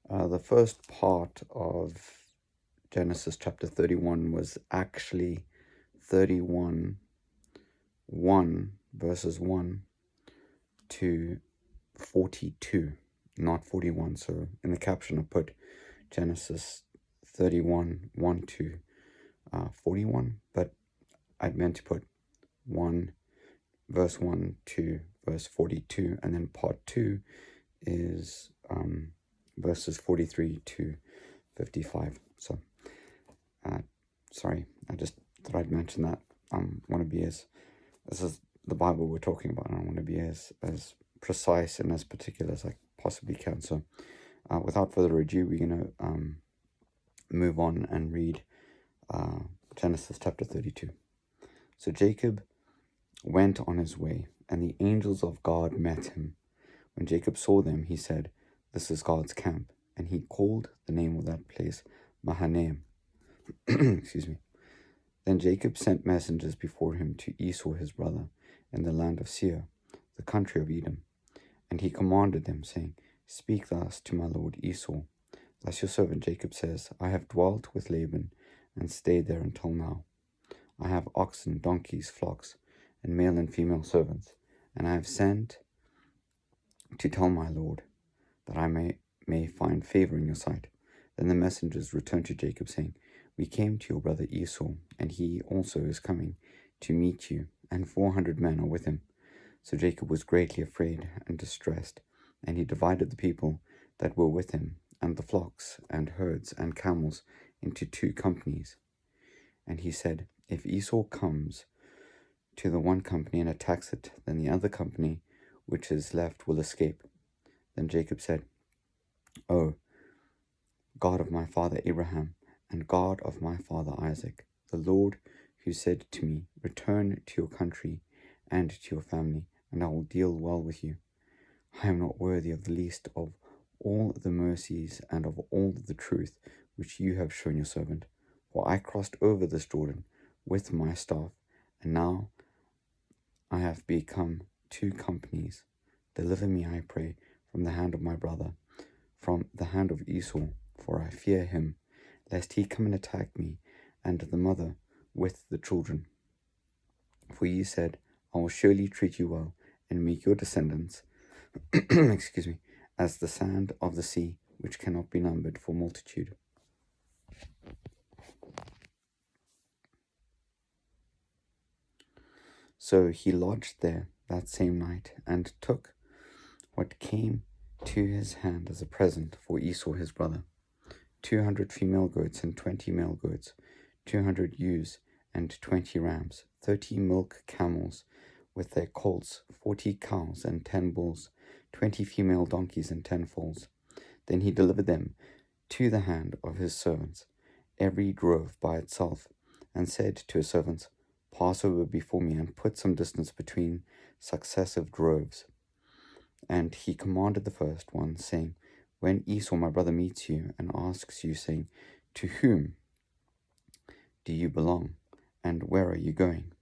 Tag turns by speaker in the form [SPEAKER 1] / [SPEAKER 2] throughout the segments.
[SPEAKER 1] The first part of Genesis chapter 31 was actually 31 1 verses 1 to 42, not 41. So in the caption I put Genesis 31 1 to 41, but I'd meant to put 1 verse 1 to verse 42, and then part 2 is verses 43 to 55. So sorry, I just thought I'd mention that. Want to be this is the Bible we're talking about, and I want to be as precise and as particular as I possibly can. So without further ado, we're going to move on and read Genesis chapter 32. So Jacob went on his way, and the angels of God met him. When Jacob saw them, he said, "This is God's camp." And he called the name of that place Mahanaim. Excuse me. Then Jacob sent messengers before him to Esau his brother in the land of Seir, the country of Edom. And he commanded them, saying, "Speak thus to my lord Esau. Thus your servant Jacob says, I have dwelt with Laban and stayed there until now. I have oxen, donkeys, flocks, and male and female servants, and I have sent to tell my lord that I may find favor in your sight." Then the messengers returned to Jacob, saying, "We came to your brother Esau, and he also is coming to meet you, and 400 men are with him." So Jacob was greatly afraid and distressed, and he divided the people that were with him, and the flocks, and herds, and camels, into 2 companies. And he said, "If Esau comes to the one company and attacks it, then the other company which is left will escape." Then Jacob said, "O God of my father Abraham, and God of my father Isaac, the Lord who said to me, 'Return to your country and to your family, and I will deal well with you,' I am not worthy of the least of all the mercies and of all the truth which you have shown your servant. For I crossed over this Jordan with my staff, and now I have become 2 companies. Deliver me, I pray, from the hand of my brother, from the hand of Esau, for I fear him, lest he come and attack me and the mother with the children. For you said, I will surely treat you well, and make your descendants excuse me, as the sand of the sea, which cannot be numbered for multitude." So he lodged there that same night, and took what came to his hand as a present for Esau his brother: 200 female goats and 20 male goats, 200 ewes and 20 rams, 30 milk camels with their colts, 40 cows and 10 bulls, 20 female donkeys and 10 foals. Then he delivered them to the hand of his servants, every drove by itself, and said to his servants, "Pass over before me, and put some distance between successive droves." And he commanded the first one, saying, "When Esau my brother meets you, and asks you, saying, 'To whom do you belong, and where are you going?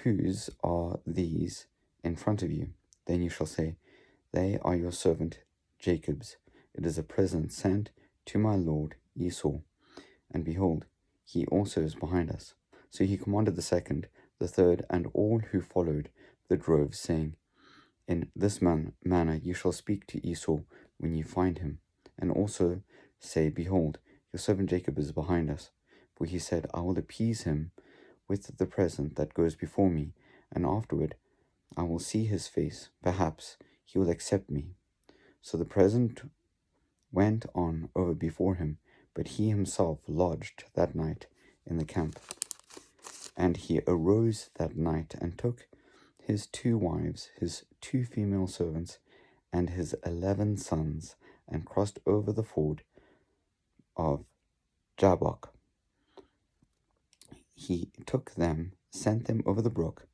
[SPEAKER 1] Whose are these in front of you?' Then you shall say, 'They are your servant Jacob's. It is a present sent to my lord Esau, and behold, he also is behind us.'" So he commanded the second, the third, and all who followed the droves, saying, "In this manner you shall speak to Esau when you find him, and also say, 'Behold, your servant Jacob is behind us.' For he said, 'I will appease him with the present that goes before me, and afterward I will see his face. Perhaps he will accept me.' So the present went on over before him, but he himself lodged that night in the camp. And he arose that night, and took his 2 wives, his 2 female servants, and his 11 sons, and crossed over the ford of Jabbok. He took them, sent them over the brook,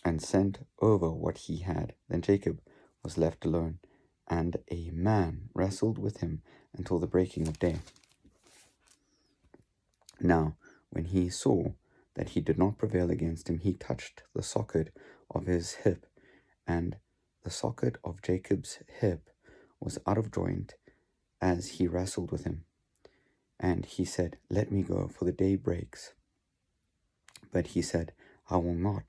[SPEAKER 1] and sent over what he had. Then Jacob was left alone, and a man wrestled with him until the breaking of day. Now, when he saw that he did not prevail against him, he touched the socket of his hip, and the socket of Jacob's hip was out of joint, as he wrestled with him. And he said, "Let me go, for the day breaks." But he said, "I will not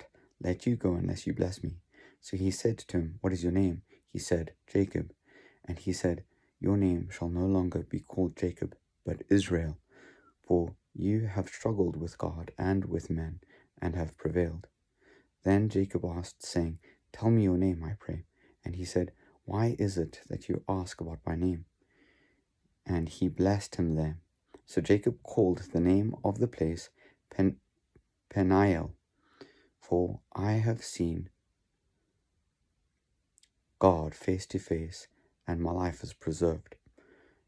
[SPEAKER 1] let you go unless you bless me." So he said to him, "What is your name?" He said, "Jacob." And he said, "Your name shall no longer be called Jacob, but Israel, for you have struggled with God and with men, and have prevailed." Then Jacob asked, saying, "Tell me your name, I pray." And he said, "Why is it that you ask about my name?" And he blessed him there. So Jacob called the name of the place Peniel, for I have seen God face to face, and my life is preserved.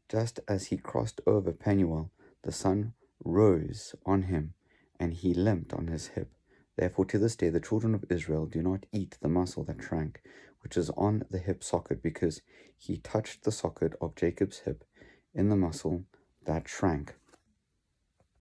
[SPEAKER 1] Just as he crossed over Penuel, the sun rose on him, and he limped on his hip. Therefore to this day the children of Israel do not eat the muscle that shrank, which is on the hip socket, because he touched the socket of Jacob's hip in the muscle that shrank.